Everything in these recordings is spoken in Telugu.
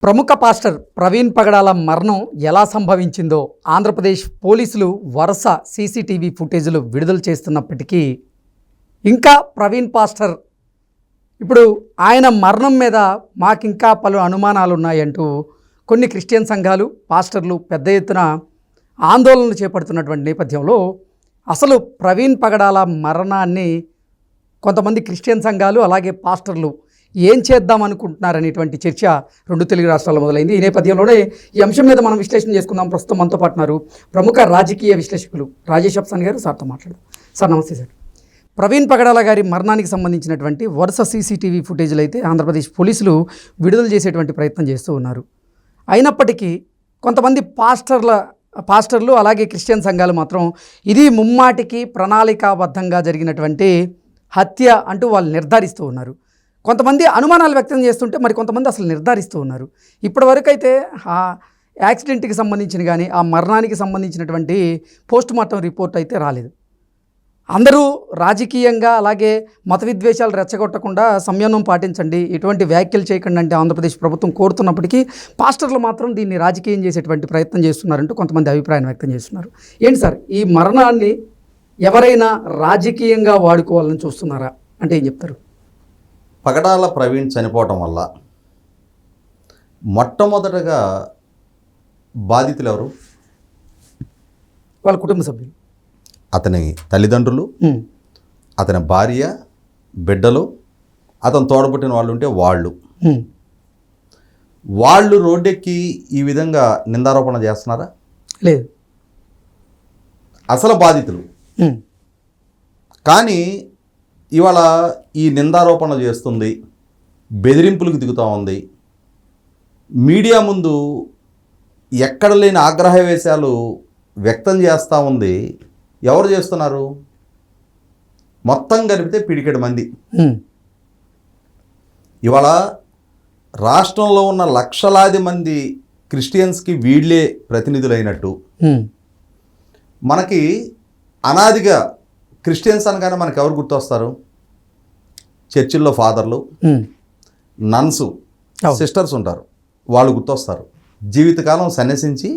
ప్రముఖ పాస్టర్ ప్రవీణ్ పగడాల మరణం ఎలా సంభవించిందో ఆంధ్రప్రదేశ్ పోలీసులు వరుస సీసీటీవీ ఫుటేజీలు విడుదల చేస్తున్నప్పటికీ ఇంకా ప్రవీణ్ పాస్టర్ ఇప్పుడు ఆయన మరణం మీద మాకింకా పలు అనుమానాలు ఉన్నాయంటూ కొన్ని క్రిస్టియన్ సంఘాలు పాస్టర్లు పెద్ద ఎత్తున ఆందోళనలు చేపడుతున్నటువంటి నేపథ్యంలో అసలు ప్రవీణ్ పగడాల మరణాన్ని కొంతమంది క్రిస్టియన్ సంఘాలు అలాగే పాస్టర్లు ఏం చేద్దాం అనుకుంటున్నారనేటువంటి చర్చ రెండు తెలుగు రాష్ట్రాల్లో మొదలైంది. ఈ నేపథ్యంలోనే ఈ అంశం మీద మనం విశ్లేషణ చేసుకుందాం. ప్రస్తుతం మనతో పాటున్నారు ప్రముఖ రాజకీయ విశ్లేషకులు రాజేష్ అప్సాన్ గారు. సార్తో మాట్లాడదాం. సార్ నమస్తే సార్. ప్రవీణ్ పగడాల గారి మరణానికి సంబంధించినటువంటి వరుస సీసీటీవీ ఫుటేజ్లు అయితే ఆంధ్రప్రదేశ్ పోలీసులు విడుదల చేసేటువంటి ప్రయత్నం చేస్తూ ఉన్నారు. అయినప్పటికీ కొంతమంది పాస్టర్లు అలాగే క్రిస్టియన్ సంఘాలు మాత్రం ఇది ముమ్మాటికి ప్రణాళికాబద్ధంగా జరిగినటువంటి హత్య అంటూ వాళ్ళు నిర్ధారిస్తూ ఉన్నారు. కొంతమంది అనుమానాలు వ్యక్తం చేస్తుంటే మరి కొంతమంది అసలు నిర్ధారిస్తూ ఉన్నారు. ఇప్పటివరకు అయితే ఆ యాక్సిడెంట్కి సంబంధించిన కానీ ఆ మరణానికి సంబంధించినటువంటి పోస్ట్ మార్టం రిపోర్ట్ అయితే రాలేదు. అందరూ రాజకీయంగా అలాగే మత విద్వేషాలు రెచ్చగొట్టకుండా సంయమనం పాటించండి, ఎటువంటి వ్యాఖ్యలు చేయకండి అంటే ఆంధ్రప్రదేశ్ ప్రభుత్వం కోరుతున్నప్పటికీ పాస్టర్లు మాత్రం దీన్ని రాజకీయం చేసేటువంటి ప్రయత్నం చేస్తున్నారంటూ కొంతమంది అభిప్రాయం వ్యక్తం చేస్తున్నారు. ఏంటి సార్, ఈ మరణాన్ని ఎవరైనా రాజకీయంగా వాడుకోవాలని చూస్తున్నారా అంటే ఏం చెప్తారు? పగడాల ప్రవీణ్ చనిపోవటం వల్ల మొట్టమొదటగా బాధితులు ఎవరు? వాళ్ళ కుటుంబ సభ్యులు, అతని తల్లిదండ్రులు, అతని భార్య, బిడ్డలు, అతను తోడబుట్టిన వాళ్ళు ఉంటే వాళ్ళు రోడ్డెక్కి ఈ విధంగా నిందారోపణ చేస్తున్నారా? లేదు. అసలు బాధితులు. కానీ ఇవాళ ఈ నిందారోపణ చేస్తుంది, బెదిరింపులకు దిగుతూ ఉంది, మీడియా ముందు ఎక్కడ లేని ఆగ్రహవేశాలు వ్యక్తం చేస్తూ ఉంది. ఎవరు చేస్తున్నారు? మొత్తం కలిపితే పిడికెడు మంది. ఇవాళ రాష్ట్రంలో ఉన్న లక్షలాది మంది క్రిస్టియన్స్కి వీళ్ళే ప్రతినిధులైనట్టు మనకి అనాదిగా క్రిస్టియన్స్ అనగానే మనకు ఎవరు గుర్తొస్తారు? చర్చిల్లో ఫాదర్లు, నన్స్, సిస్టర్స్ ఉంటారు, వాళ్ళు గుర్తొస్తారు. జీవితకాలం సన్యసించి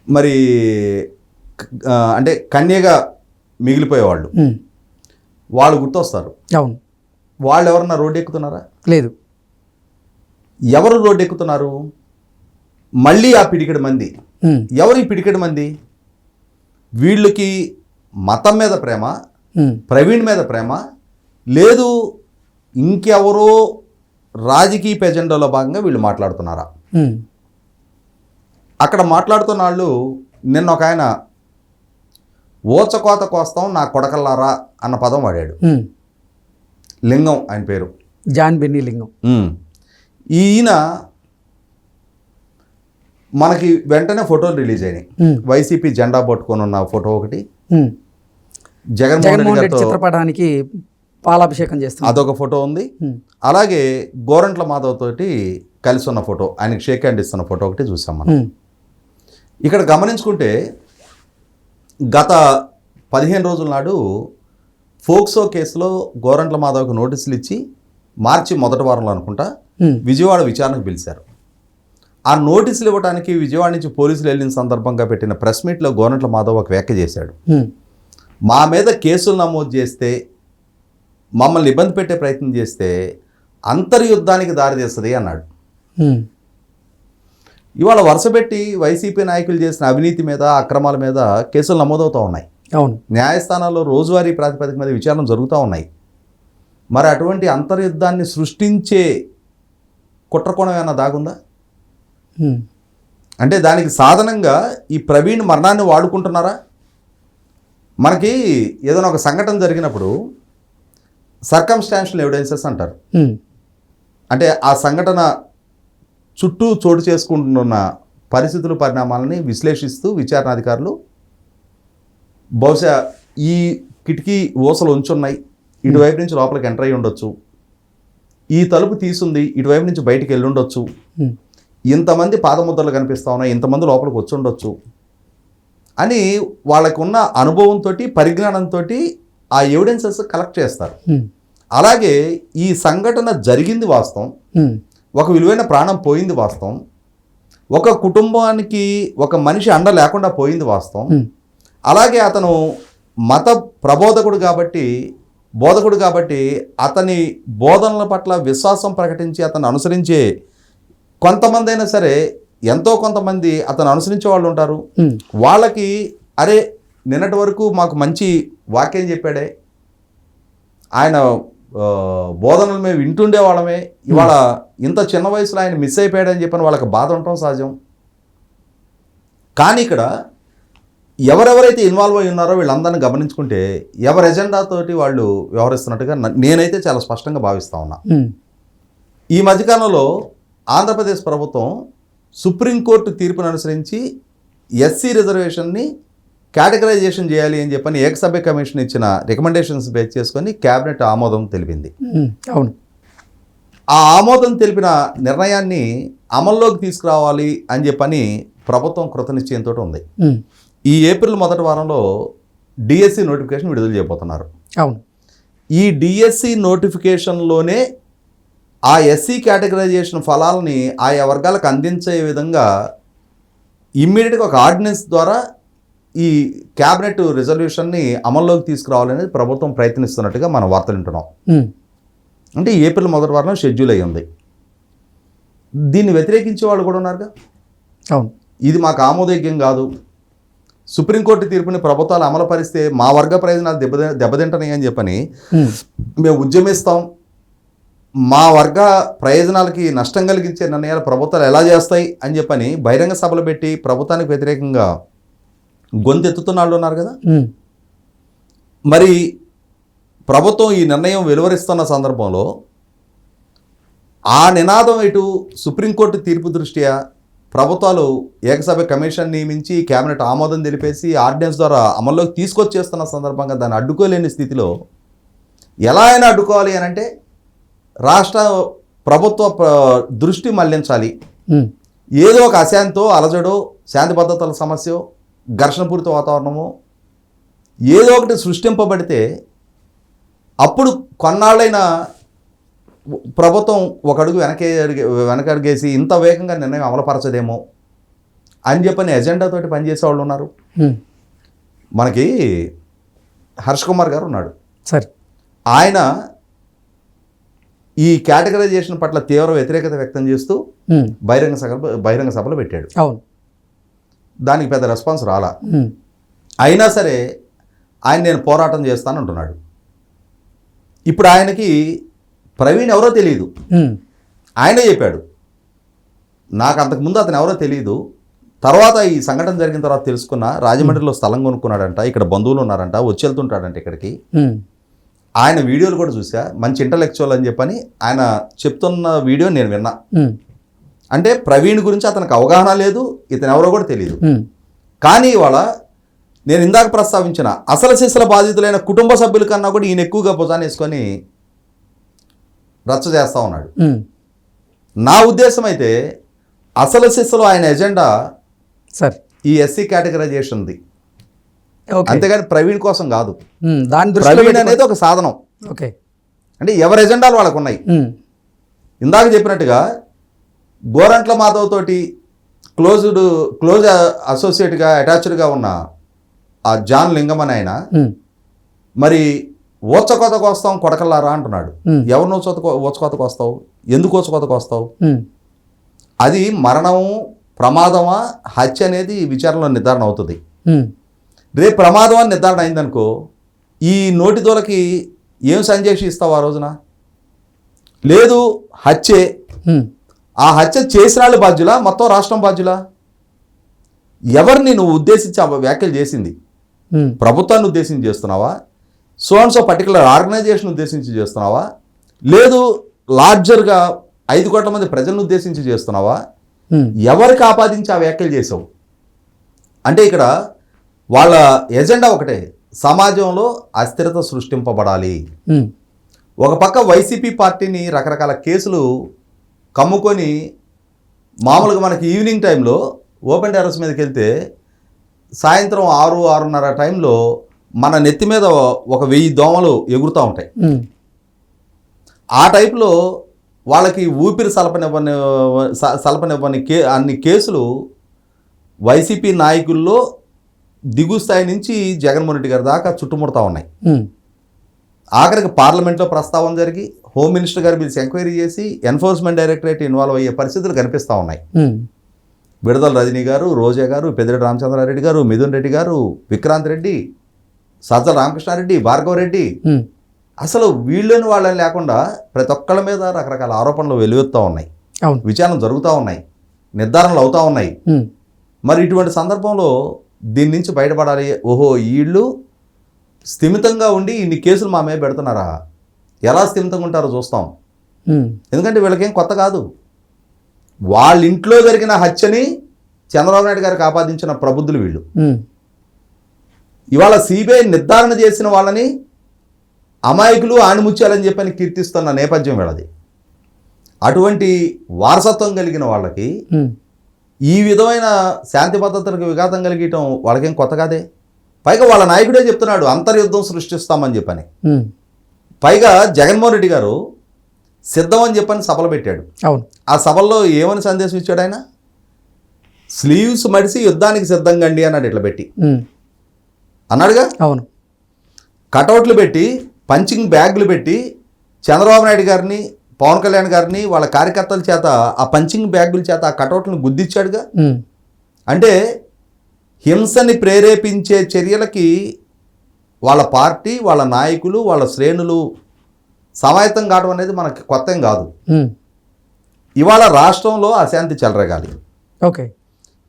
మరి అంటే కన్యగా మిగిలిపోయేవాళ్ళు, వాళ్ళు గుర్తొస్తారు. అవును. వాళ్ళు ఎవరన్నా రోడ్డు ఎక్కుతున్నారా? లేదు. ఎవరు రోడ్డు ఎక్కుతున్నారు? మళ్ళీ ఆ పిడికెడు మంది. ఎవరు ఈ పిడికెడు మంది? వీళ్ళకి మతం మీద ప్రేమ, ప్రవీణ్ మీద ప్రేమ లేదు, ఇంకెవరో రాజకీయ ఎజెండాలో భాగంగా వీళ్ళు మాట్లాడుతున్నారా? అక్కడ మాట్లాడుతున్న వాళ్ళు నిన్న ఒక ఆయన ఓచకోత కోస్తాం నా కొడకల్లారా అన్న పదం వాడాడు. లింగం ఆయన పేరు, జాన్ బెన్నీ లింగం. ఈయన మనకి వెంటనే ఫోటోలు రిలీజ్ అయినాయి. వైసీపీ జెండా పట్టుకొని ఉన్న ఫోటో ఒకటి, జగన్మోహన్ రెడ్డి చిత్రపటానికి పాలాభిషేకం చేస్తుంది, అదొక ఫోటో ఉంది. అలాగే గోరంట్ల మాధవ్ తోటి కలిసి ఉన్న ఫోటో, ఆయనకి షేక్ హ్యాండ్ ఇస్తున్న ఫోటో ఒకటి చూసాం మనం. ఇక్కడ గమనించుకుంటే గత 15 రోజుల నాడు ఫోక్సో కేసులో గోరంట్ల మాధవ్కి నోటీసులు ఇచ్చి మార్చి మొదటి వారంలో అనుకుంటా విజయవాడ విచారణకు పిలిచారు. ఆ నోటీసులు ఇవ్వడానికి విజయవాడ నుంచి పోలీసులు వెళ్ళిన సందర్భంగా పెట్టిన ప్రెస్ మీట్లో గోరంట్ల మాధవ్ ఒక వ్యాఖ్య చేశాడు. మా మీద కేసులు నమోదు చేస్తే, మమ్మల్ని ఇబ్బంది పెట్టే ప్రయత్నం చేస్తే అంతర్యుద్ధానికి దారితీస్తుంది అన్నాడు. ఇవాళ వరుసపెట్టి వైసీపీ నాయకులు చేసిన అవినీతి మీద, అక్రమాల మీద కేసులు నమోదవుతూ ఉన్నాయి. అవును. న్యాయస్థానాల్లో రోజువారీ ప్రాతిపదిక మీద విచారణ జరుగుతూ ఉన్నాయి. మరి అటువంటి అంతర్యుద్ధాన్ని సృష్టించే కుట్రకోణం ఏమైనా దాగుందా? అంటే దానికి సాధనంగా ఈ ప్రవీణ్ మరణాన్ని వాడుకుంటున్నారా? మనకి ఏదైనా ఒక సంఘటన జరిగినప్పుడు సర్కమ్స్టాన్షియల్ ఎవిడెన్సెస్ అంటారు. అంటే ఆ సంఘటన చుట్టూ చోటు చేసుకుంటున్న పరిస్థితులు, పరిణామాలని విశ్లేషిస్తూ విచారణాధికారులు బహుశా ఈ కిటికీ ఊసలు ఉంచున్నాయి, ఇటువైపు నుంచి లోపలికి ఎంటర్ అయ్యి ఉండొచ్చు, ఈ తలుపు తీసుంది, ఇటువైపు నుంచి బయటికి వెళ్ళి ఉండొచ్చు, ఇంతమంది పాదముద్రలు కనిపిస్తూ ఉన్నాయి, ఇంతమంది లోపలికి వచ్చి ఉండొచ్చు అని వాళ్ళకు ఉన్న అనుభవంతో, పరిజ్ఞానంతో ఆ ఎవిడెన్సెస్ కలెక్ట్ చేస్తారు. అలాగే ఈ సంఘటన జరిగింది వాస్తవం, ఒక విలువైన ప్రాణం పోయింది వాస్తవం, ఒక కుటుంబానికి ఒక మనిషి అండ లేకుండా పోయింది వాస్తవం. అలాగే అతను మత ప్రబోధకుడు కాబట్టి బోధకుడు కాబట్టి అతని బోధనల పట్ల విశ్వాసం ప్రకటించి అతను అనుసరించే కొంతమంది అయినా సరే, ఎంతో కొంతమంది అతను అనుసరించే వాళ్ళు ఉంటారు. వాళ్ళకి అరే నిన్నటి వరకు మాకు మంచి వాక్యం చెప్పాడే, ఆయన బోధనలు మేము వింటుండే వాళ్ళమే, ఇవాళ ఇంత చిన్న వయసులో ఆయన మిస్ అయిపోయాడని చెప్పని వాళ్ళకి బాధ ఉండటం సహజం. కానీ ఇక్కడ ఎవరెవరైతే ఇన్వాల్వ్ అయి ఉన్నారో వీళ్ళందరినీ గమనించుకుంటే ఎవరి ఎజెండాతోటి వాళ్ళు వ్యవహరిస్తున్నట్టుగా నేనైతే చాలా స్పష్టంగా భావిస్తా ఉన్నా. ఈ మధ్యకాలంలో ఆంధ్రప్రదేశ్ ప్రభుత్వం సుప్రీంకోర్టు తీర్పును అనుసరించి ఎస్సీ రిజర్వేషన్ని కేటగరైజేషన్ చేయాలి అని చెప్పని ఏకసభ్య కమిషన్ ఇచ్చిన రికమెండేషన్స్ బేస్ చేసుకొని క్యాబినెట్ ఆమోదం తెలిపింది. అవును. ఆ ఆమోదం తెలిపిన నిర్ణయాన్ని అమల్లోకి తీసుకురావాలి అని చెప్పని ప్రభుత్వం కృతనిశ్చయంతో ఉంది. ఈ ఏప్రిల్ మొదటి వారంలో డిఎస్సి నోటిఫికేషన్ విడుదల చేయబోతున్నారు. అవును. ఈ డిఎస్సి నోటిఫికేషన్లోనే ఆ ఎస్సీ కేటగరైజేషన్ ఫలాలని ఆయా వర్గాలకు అందించే విధంగా ఇమ్మీడియట్గా ఒక ఆర్డినెన్స్ ద్వారా ఈ క్యాబినెట్ రిజల్యూషన్ని అమల్లోకి తీసుకురావాలనేది ప్రభుత్వం ప్రయత్నిస్తున్నట్టుగా మనం వార్తలు వింటున్నాం. అంటే ఏప్రిల్ మొదటి వారంలో షెడ్యూల్ అయ్యి ఉంది. దీన్ని వ్యతిరేకించే వాళ్ళు కూడా ఉన్నారుగా. అవును. ఇది మాకు ఆమోదయోగ్యం కాదు, సుప్రీంకోర్టు తీర్పుని ప్రభుత్వాలు అమలు పరిస్తే మా వర్గ ప్రయోజనాలు దెబ్బతింటని అని చెప్పని మేము ఉద్యమిస్తాం, మా వర్గ ప్రయోజనాలకి నష్టం కలిగించే నిర్ణయాలు ప్రభుత్వాలు ఎలా చేస్తాయి అని చెప్పని బహిరంగ సభలు పెట్టి ప్రభుత్వానికి వ్యతిరేకంగా గొంతెత్తుతున్న వాళ్ళు ఉన్నారు కదా. మరి ప్రభుత్వం ఈ నిర్ణయం వెలువరిస్తున్న సందర్భంలో ఆ నినాదం ఇటు సుప్రీంకోర్టు తీర్పు దృష్ట్యా ప్రభుత్వాలు ఏకసభ్య కమిషన్ నియమించి క్యాబినెట్ ఆమోదం తెలిపేసి ఆర్డినెన్స్ ద్వారా అమల్లోకి తీసుకొచ్చేస్తున్న సందర్భంగా దాన్ని అడ్డుకోలేని స్థితిలో ఎలా అయినా అడ్డుకోవాలి అని అంటే రాష్ట్ర ప్రభుత్వ దృష్టి మళ్లించాలి. ఏదో ఒక అశాంతో అలజడో శాంతి భద్రతల సమస్య ఘర్షణపూరిత వాతావరణము ఏదో ఒకటి సృష్టింపబడితే అప్పుడు కొన్నాళ్ళైనా ప్రభుత్వం ఒక అడుగు వెనకడుగేసి ఇంత వేగంగా నిర్ణయం అమలుపరచదేమో అని చెప్పని ఎజెండాతోటి పనిచేసే వాళ్ళు ఉన్నారు. మనకి హర్ష్ కుమార్ గారు ఉన్నాడు. సరే, ఆయన ఈ కేటగరైజేషన్ పట్ల తీవ్ర వ్యతిరేకత వ్యక్తం చేస్తూ బహిరంగ సభలు పెట్టాడు. అవును. దానికి పెద్ద రెస్పాన్స్ రాలా. అయినా సరే ఆయన నేను పోరాటం చేస్తానంటున్నాడు. ఇప్పుడు ఆయనకి ప్రవీణ్ ఎవరో తెలియదు, ఆయనే చెప్పాడు నాకు అంతకుముందు అతను ఎవరో తెలియదు, తర్వాత ఈ సంఘటన జరిగిన తర్వాత తెలుసుకున్నా, రాజమండ్రిలో స్థలం కొనుక్కున్నాడంట, ఇక్కడ బంధువులు ఉన్నారంట, వచ్చి వెళ్తుంటాడంట ఇక్కడికి. ఆయన వీడియోలు కూడా చూసా, మంచి ఇంటలెక్చువల్ అని చెప్పని ఆయన చెప్తున్న వీడియో నేను విన్నా. అంటే ప్రవీణ్ గురించి అతనికి అవగాహన లేదు, ఇతను ఎవరో కూడా తెలియదు. కానీ ఇవాళ నేను ఇందాక ప్రస్తావించిన అసలు శిశుల బాధితులైన కుటుంబ సభ్యుల కన్నా కూడా ఈయన ఎక్కువగా భుజాన్ని వేసుకొని రచ్చ చేస్తూ ఉన్నాడు. నా ఉద్దేశం అయితే అసలు శిశులో ఆయన ఎజెండా సార్ ఈ ఎస్సీ కేటగరైజేషన్ది, అంతేగాని ప్రవీణ్ కోసం కాదు. ప్రవీణ్ అనేది ఒక సాధనం. ఓకే, అంటే ఎవరి ఎజెండాలు వాళ్ళకు ఉన్నాయి. ఇందాక చెప్పినట్టుగా గోరంట్ల మాధవ్ తోటి క్లోజ్ అసోసియేట్గా అటాచ్డ్గా ఉన్న ఆ జాన్ లింగం అని ఆయన మరి ఊచకోతకు వస్తాం కొడకల్లారా అంటున్నాడు. ఎవరిని ఊచకోతకు వస్తావు, ఎందుకు ఊచకోతకు వస్తావు? అది మరణము, ప్రమాదమా, హత్య అనేది విచారణలో నిర్ధారణ అవుతుంది. రేపు ప్రమాదం అని నిర్ధారణ అయిందనుకో, ఈ నోటిదోలకి ఏం సంజేషి ఇస్తావు ఆ రోజున? లేదు హత్యే, ఆ హత్య చేసిన వాళ్ళు బాధ్యులా, మొత్తం రాష్ట్రం బాధ్యులా? ఎవరిని నువ్వు ఉద్దేశించి వ్యాఖ్యలు చేసింది? ప్రభుత్వాన్ని ఉద్దేశించి చేస్తున్నావా? సో పర్టికులర్ ఆర్గనైజేషన్ ఉద్దేశించి చేస్తున్నావా? లేదు లార్జర్గా 5 కోట్ల మంది ప్రజలను ఉద్దేశించి చేస్తున్నావా? ఎవరికి ఆపాదించి ఆ వ్యాఖ్యలు చేసావు? అంటే ఇక్కడ వాళ్ళ ఎజెండా ఒకటే, సమాజంలో అస్థిరత సృష్టింపబడాలి. ఒక పక్క వైసీపీ పార్టీని రకరకాల కేసులు కమ్ముకొని మామూలుగా మనకి ఈవినింగ్ టైంలో ఓపెన్ టెర్రస్ మీదకి వెళ్తే సాయంత్రం 6-6:30 టైంలో మన నెత్తి మీద 1000 దోమలు ఎగురుతూ ఉంటాయి. ఆ టైప్లో వాళ్ళకి ఊపిరి సలపనివ్వని అన్ని కేసులు వైసీపీ నాయకుల్లో దిగు స్థాయి నుంచి జగన్మోహన్ రెడ్డి గారి దాకా చుట్టుముడతా ఉన్నాయి. ఆఖరికి పార్లమెంట్లో ప్రస్తావన జరిగి హోమ్ మినిస్టర్ గారు పిలిచి ఎంక్వైరీ చేసి ఎన్ఫోర్స్మెంట్ డైరెక్టరేట్ ఇన్వాల్వ్ అయ్యే పరిస్థితులు కనిపిస్తూ ఉన్నాయి. విడుదల రజనీ గారు, రోజా గారు, పెద్దిరెడ్డి రామచంద్రారెడ్డి గారు, మిథున్ రెడ్డి గారు, విక్రాంత్ రెడ్డి, సజ్జల రామకృష్ణారెడ్డి, భార్గవ రెడ్డి, అసలు వీళ్ళని వాళ్ళని లేకుండా ప్రతి ఒక్కళ్ళ మీద రకరకాల ఆరోపణలు వెలువెత్తుతూ ఉన్నాయి, విచారణ జరుగుతూ ఉన్నాయి, నిర్ధారణలు అవుతూ ఉన్నాయి. మరి ఇటువంటి సందర్భంలో దీని నుంచి బయటపడాలి. ఓహో, వీళ్ళు స్థిమితంగా ఉండి ఇన్ని కేసులు మా మీద పెడుతున్నారా, ఎలా స్థిమితంగా ఉంటారో చూస్తాం. ఎందుకంటే వీళ్ళకేం కొత్త కాదు. వాళ్ళ ఇంట్లో జరిగిన హత్యని చంద్రబాబు నాయుడు గారికి ఆపాదించిన ప్రబుద్ధులు వీళ్ళు. ఇవాళ సిబిఐ నిర్ధారణ చేసిన వాళ్ళని అమాయకులు ఆణిముత్యాలని చెప్పని కీర్తిస్తున్న నేపథ్యం వీళ్ళది. అటువంటి వారసత్వం కలిగిన వాళ్ళకి ఈ విధమైన శాంతి భద్రతలకు విఘాతం కలిగటం వాళ్ళకేం కొత్త కాదే. పైగా వాళ్ళ నాయకుడే చెప్తున్నాడు అంతర్యుద్ధం సృష్టిస్తామని చెప్పని. పైగా జగన్మోహన్ రెడ్డి గారు సిద్ధం అని చెప్పని సభలు పెట్టాడు. ఆ సభల్లో ఏమని సందేశం ఇచ్చాడు ఆయన? స్లీవ్స్ మడిసి యుద్ధానికి సిద్ధంగా అండి అన్నాడు. ఇట్లా పెట్టి అన్నాడుగా. అవును, కటౌట్లు పెట్టి, పంచింగ్ బ్యాగులు పెట్టి చంద్రబాబు నాయుడు గారిని, పవన్ కళ్యాణ్ గారిని వాళ్ళ కార్యకర్తల చేత ఆ పంచింగ్ బ్యాగుల చేత ఆ కటౌట్లను గుద్దిచ్చాడుగా. అంటే హింసని ప్రేరేపించే చర్యలకి వాళ్ళ పార్టీ, వాళ్ళ నాయకులు, వాళ్ళ శ్రేణులు సమాయత్తం కావడం అనేది మనకి కొత్త ఏం కాదు. ఇవాళ రాష్ట్రంలో అశాంతి చెలరేగాలి. ఓకే,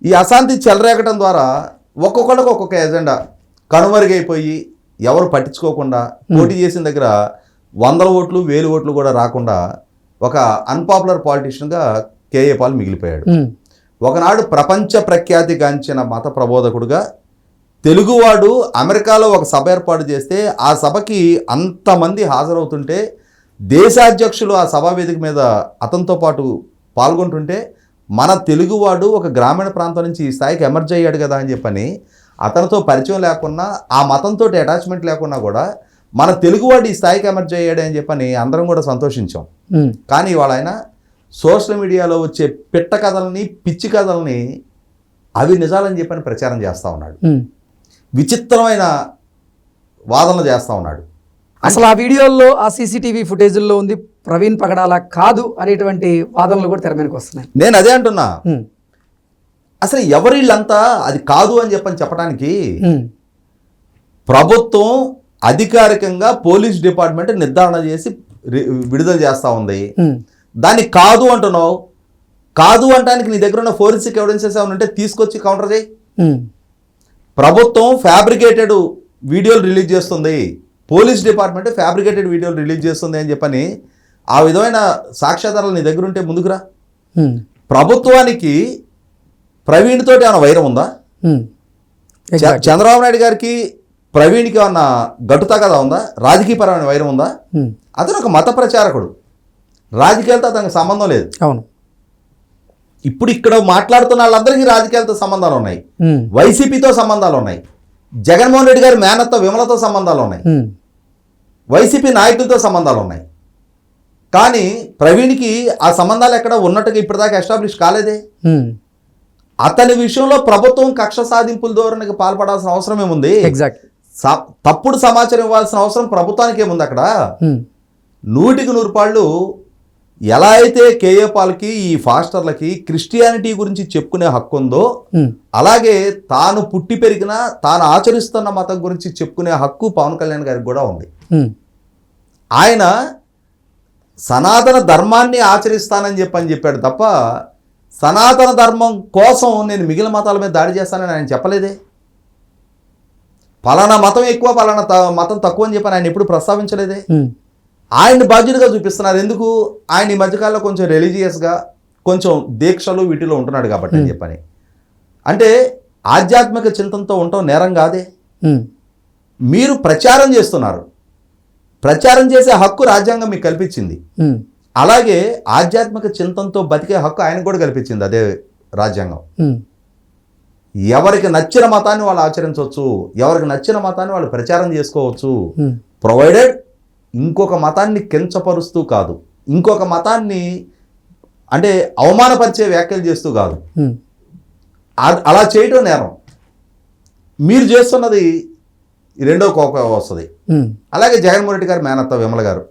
ఈ అశాంతి చెలరేగటం ద్వారా ఒక్కొక్కళ్ళకి ఒక్కొక్క ఎజెండా కనుమరుగైపోయి ఎవరు పట్టించుకోకుండా పోటీ చేసిన దగ్గర 100 ఓట్లు 1000 ఓట్లు కూడా రాకుండా ఒక అన్పాపులర్ పాలిటీషియన్గా కేఏ పాల్ మిగిలిపోయాడు. ఒకనాడు ప్రపంచ ప్రఖ్యాతిగాంచిన మత ప్రబోధకుడుగా తెలుగువాడు అమెరికాలో ఒక సభ ఏర్పాటు చేస్తే ఆ సభకి అంతమంది హాజరవుతుంటే దేశాధ్యక్షులు ఆ సభా వేదిక మీద అతనితో పాటు పాల్గొంటుంటే మన తెలుగువాడు ఒక గ్రామీణ ప్రాంతం నుంచి ఈ స్థాయికి ఎమర్జ్ అయ్యాడు కదా అని చెప్పని అతనితో పరిచయం లేకున్నా, ఆ మతంతో అటాచ్మెంట్ లేకున్నా కూడా మన తెలుగువాడు ఈ స్థాయికి ఎమర్జ్ అయ్యాడు అని చెప్పని అందరం కూడా సంతోషించాం. కానీ ఇవాళ ఆయన సోషల్ మీడియాలో వచ్చే పిట్ట కథల్ని, పిచ్చి కథల్ని అవి నిజాలని చెప్పని ప్రచారం చేస్తూ ఉన్నాడు. విచిత్రమైన వాదనలు చేస్తూ ఉన్నాడు. అసలు ఆ వీడియోల్లో, ఆ సీసీటీవీ ఫుటేజ్ల్లో ఉంది ప్రవీణ్ పగడాల కాదు అనేటువంటి వాదనలు కూడా తెర మీదకి వస్తున్నాయి. నేను అదే అంటున్నా, అసలు ఎవరిళ్ళంతా అది కాదు అని చెప్పడానికి ప్రభుత్వం అధికారికంగా పోలీస్ డిపార్ట్మెంట్ నిర్ధారణ చేసి విడుదల చేస్తూ ఉంది. దాన్ని కాదు అంటున్నావు. కాదు అంటానికి నీ దగ్గర ఉన్న ఫోరెన్సిక్ ఎవిడెన్సెస్ ఏమైనా ఉంటే తీసుకొచ్చి కౌంటర్ చేయి. ప్రభుత్వం ఫ్యాబ్రికేటెడ్ వీడియోలు రిలీజ్ చేస్తుంది, పోలీస్ డిపార్ట్మెంట్ ఫ్యాబ్రికేటెడ్ వీడియోలు రిలీజ్ చేస్తుంది అని చెప్పని ఆ విధమైన సాక్ష్యాధారాలు నీ దగ్గర ఉంటే ముందుకురా. ప్రభుత్వానికి ప్రవీణ్ తోటి ఏమైనా వైరం ఉందా? చంద్రబాబు నాయుడు గారికి ప్రవీణ్కి ఏమన్నా గట్టుతా కదా ఉందా? రాజకీయపరమైన వైరం ఉందా? అతను ఒక మత ప్రచారకుడు, రాజకీయాలతో అతనికి సంబంధం లేదు. అవును, ఇప్పుడు ఇక్కడ మాట్లాడుతున్న వాళ్ళందరికీ రాజకీయాలతో సంబంధాలు ఉన్నాయి, వైసీపీతో సంబంధాలు ఉన్నాయి, జగన్మోహన్ రెడ్డి గారి మేనత్త విమలతో సంబంధాలు ఉన్నాయి, వైసీపీ నాయకులతో సంబంధాలు ఉన్నాయి. కానీ ప్రవీణ్కి ఆ సంబంధాలు ఎక్కడ ఉన్నట్టుగా ఇప్పటిదాకా ఎస్టాబ్లిష్ కాలేదే. అతని విషయంలో ప్రభుత్వం కక్ష సాధింపుల ధోరణికి పాల్పడాల్సిన అవసరం ఏముంది? తప్పుడు సమాచారం ఇవ్వాల్సిన అవసరం ప్రభుత్వానికి ఏముంది? అక్కడ 100కి 100 పాళ్ళు ఎలా అయితే కేఏ పాల్కి, ఈ ఫాస్టర్లకి క్రిస్టియానిటీ గురించి చెప్పుకునే హక్కు ఉందో, అలాగే తాను పుట్టి పెరిగిన, తాను ఆచరిస్తున్న మతం గురించి చెప్పుకునే హక్కు పవన్ కళ్యాణ్ గారికి కూడా ఉంది. ఆయన సనాతన ధర్మాన్ని ఆచరిస్తానని చెప్పాడు తప్ప సనాతన ధర్మం కోసం నేను మిగిలిన మతాల మీద దాడి చేస్తానని ఆయన చెప్పలేదే. పలానా మతం ఎక్కువ, పలానా మతం తక్కువ అని చెప్పని ఆయన ఎప్పుడు ప్రస్తావించలేదే. ఆయన్ని బాధ్యుడిగా చూపిస్తున్నారు. ఎందుకు? ఆయన ఈ మధ్యకాలంలో కొంచెం రిలీజియస్గా, కొంచెం దీక్షలు వీటిలో ఉంటున్నాడు కాబట్టి అని చెప్పని. అంటే ఆధ్యాత్మిక చింతనతో ఉండటం నేరం కాదే. మీరు ప్రచారం చేస్తున్నారు, ప్రచారం చేసే హక్కు రాజ్యాంగం మీకు కల్పించింది. అలాగే ఆధ్యాత్మిక చింతనతో బతికే హక్కు ఆయనకు కూడా కల్పించింది అదే రాజ్యాంగం. ఎవరికి నచ్చిన మతాన్ని వాళ్ళు ఆచరించవచ్చు, ఎవరికి నచ్చిన మతాన్ని వాళ్ళు ప్రచారం చేసుకోవచ్చు, ప్రొవైడెడ్ ఇంకొక మతాన్ని కించపరుస్తూ కాదు. ఇంకొక మతాన్ని అంటే అవమానపరిచే వ్యాఖ్యలు చేస్తూ కాదు, అలా చేయటం నేరం. మీరు చేస్తున్నది రెండో కోపం వస్తుంది. అలాగే జగన్మోహన్ రెడ్డి గారు మేనత్త విమల గారు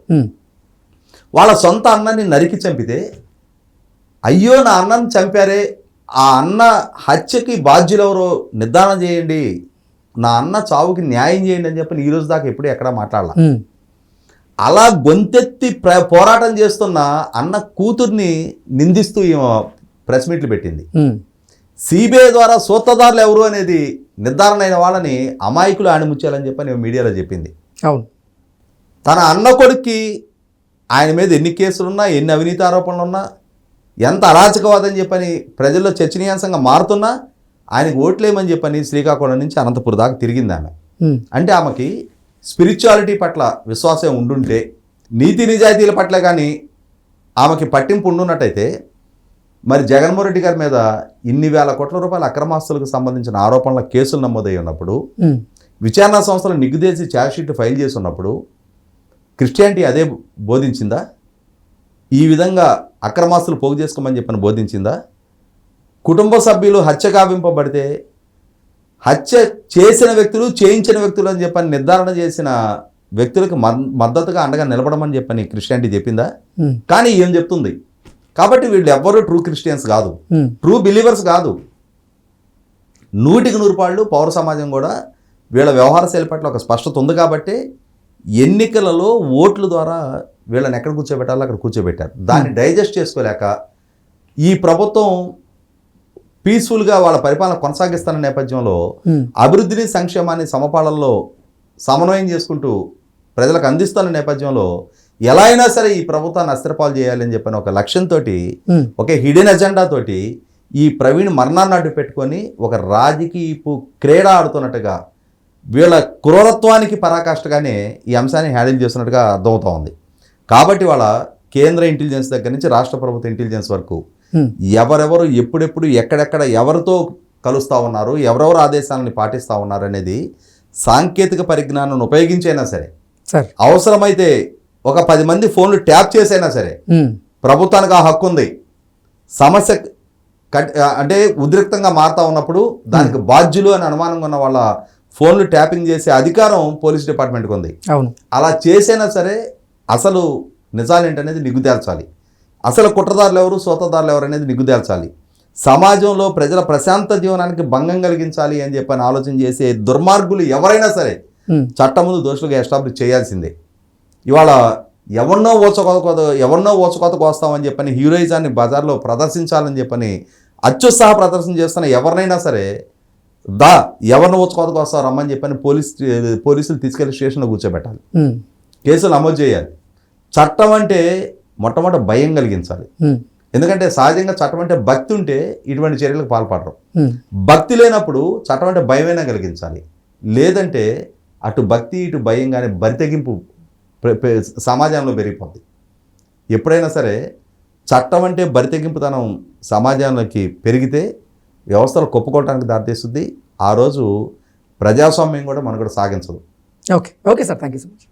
వాళ్ళ సొంత అన్నని నరికి చంపితే, అయ్యో నా అన్నని చంపారే, ఆ అన్న హత్యకి బాధ్యులెవరో నిర్ధారణ చేయండి, నా అన్న చావుకి న్యాయం చేయండి అని చెప్పి ఈ రోజు దాకా ఎప్పుడు ఎక్కడా మాట్లాడాల. అలా గొంతెత్తి పోరాటం చేస్తున్న అన్న కూతుర్ని నిందిస్తూ ప్రెస్ మీట్లు పెట్టింది. సిబిఐ ద్వారా సూత్రధారులు ఎవరు అనేది నిర్ధారణ అయిన వాళ్ళని అమాయకులు ఆణిముచ్చాలని చెప్పని మీడియాలో చెప్పింది. అవును, తన అన్న కొడుక్కి ఆయన మీద ఎన్ని కేసులున్నా, ఎన్ని అవినీతి ఆరోపణలున్నా, ఎంత అరాచకవాదని చెప్పని ప్రజల్లో చర్చనీయాంశంగా మారుతున్నా ఆయనకు ఓట్లేమని చెప్పని శ్రీకాకుళం నుంచి అనంతపురం దాకా తిరిగింది ఆమె. అంటే ఆమెకి స్పిరిచువాలిటీ పట్ల విశ్వాసం ఉండుంటే, నీతి నిజాయితీల పట్ల కానీ ఆమెకి పట్టింపు ఉండున్నట్టయితే మరి జగన్మోహన్ రెడ్డి గారి మీద ఇన్ని వేల కోట్ల రూపాయల అక్రమాస్తులకు సంబంధించిన ఆరోపణల కేసులు నమోదై ఉన్నప్పుడు, విచారణ సంస్థలు నిగ్గుదేసి ఛార్జ్షీట్ ఫైల్ చేసి ఉన్నప్పుడు క్రిస్టియానిటీ అదే బోధించిందా? ఈ విధంగా అక్రమాస్తులు పోగు చేసుకోమని చెప్పని బోధించిందా? కుటుంబ సభ్యులు హత్య గావింపబడితే హత్య చేసిన వ్యక్తులు, చేయించిన వ్యక్తులు అని చెప్పని నిర్ధారణ చేసిన వ్యక్తులకు మద్దతుగా అండగా నిలబడమని చెప్పని క్రిస్టియానిటీ చెప్పిందా? కానీ ఏం చెప్తుంది? కాబట్టి వీళ్ళు ఎవ్వరూ ట్రూ క్రిస్టియన్స్ కాదు, ట్రూ బిలీవర్స్ కాదు. 100% పౌర సమాజం కూడా వీళ్ళ వ్యవహార శైలి పట్ల ఒక స్పష్టత ఉంది కాబట్టి ఎన్నికలలో ఓట్ల ద్వారా వీళ్ళని ఎక్కడ కూర్చోబెట్టాలో అక్కడ కూర్చోబెట్టారు. దాన్ని డైజెస్ట్ చేసుకోలేక ఈ ప్రభుత్వం పీస్ఫుల్గా వాళ్ళ పరిపాలన కొనసాగిస్తున్న నేపథ్యంలో అభివృద్ధిని, సంక్షేమాన్ని సమపాళల్లో సమన్వయం చేసుకుంటూ ప్రజలకు అందిస్తున్న నేపథ్యంలో ఎలా అయినా సరే ఈ ప్రభుత్వాన్ని అస్థిరపాలు చేయాలని చెప్పిన ఒక లక్ష్యంతో, ఒక హిడెన్ ఎజెండా తోటి ఈ ప్రవీణ్ మరణాన్ని అడ్డు పెట్టుకొని ఒక రాజకీయపు క్రీడ ఆడుతున్నట్టుగా, వీళ్ళ క్రూరత్వానికి పరాకాష్ఠగానే ఈ అంశాన్ని హ్యాండిల్ చేస్తున్నట్టుగా అర్థమవుతా ఉంది. కాబట్టి వాళ్ళ కేంద్ర ఇంటెలిజెన్స్ దగ్గర నుంచి రాష్ట్ర ప్రభుత్వ ఇంటెలిజెన్స్ వరకు ఎవరెవరు ఎప్పుడెప్పుడు ఎక్కడెక్కడ ఎవరితో కలుస్తూ ఉన్నారు, ఎవరెవరు ఆదేశాలను పాటిస్తూ ఉన్నారు అనేది సాంకేతిక పరిజ్ఞానాన్ని ఉపయోగించైనా సరే, అవసరమైతే ఒక 10 మంది ఫోన్లు ట్యాప్ చేసైనా సరే ప్రభుత్వానికి ఆ హక్కు ఉంది. సమస్య అంటే ఉద్రిక్తంగా మారుతూ ఉన్నప్పుడు దానికి బాధ్యులు అని అనుమానంగా ఉన్న వాళ్ళ ఫోన్లు ట్యాపింగ్ చేసే అధికారం పోలీస్ డిపార్ట్మెంట్కి ఉంది. అలా చేసైనా సరే అసలు నిజాలు ఏంటనేది నిగ్గుదేల్చాలి. అసలు కుట్రదారులు ఎవరు, సూత్రధారులు ఎవరు అనేది నిగ్గుదేల్చాలి. సమాజంలో ప్రజల ప్రశాంత జీవనానికి భంగం కలిగించాలి అని చెప్పని ఆలోచన చేసే దుర్మార్గులు ఎవరైనా సరే చట్టం ముందు దోషులుగా ఎస్టాబ్లిష్ చేయాల్సిందే. ఇవాళ ఎవరినో ఓచకోతకు వస్తామని చెప్పని హీరోయిజాన్ని బజార్లో ప్రదర్శించాలని చెప్పని అత్యుత్సాహ ప్రదర్శన చేస్తున్న ఎవరినైనా సరే ఎవరిని ఓచకోతకు వస్తావు రమ్మని చెప్పని పోలీసులు తీసుకెళ్లి స్టేషన్లో కూర్చోబెట్టాలి, కేసులు నమోదు చేయాలి. చట్టం అంటే మొట్టమొదటి భయం కలిగించాలి. ఎందుకంటే సహజంగా చట్టం అంటే భక్తి ఉంటే ఇటువంటి చర్యలకు పాల్పడరు. భక్తి లేనప్పుడు చట్టం అంటే భయమైనా కలిగించాలి. లేదంటే అటు భక్తి ఇటు భయం కానీ బరితెగింపు సమాజంలో పెరిగిపోద్ది. ఎప్పుడైనా సరే చట్టం అంటే బరితెగింపుతనం సమాజంలోకి పెరిగితే వ్యవస్థలు కొప్పుకోవడానికి దారితీస్తుంది. ఆ రోజు ప్రజాస్వామ్యం కూడా మనుగడ సాగించదు. Okay sir, thank you so much.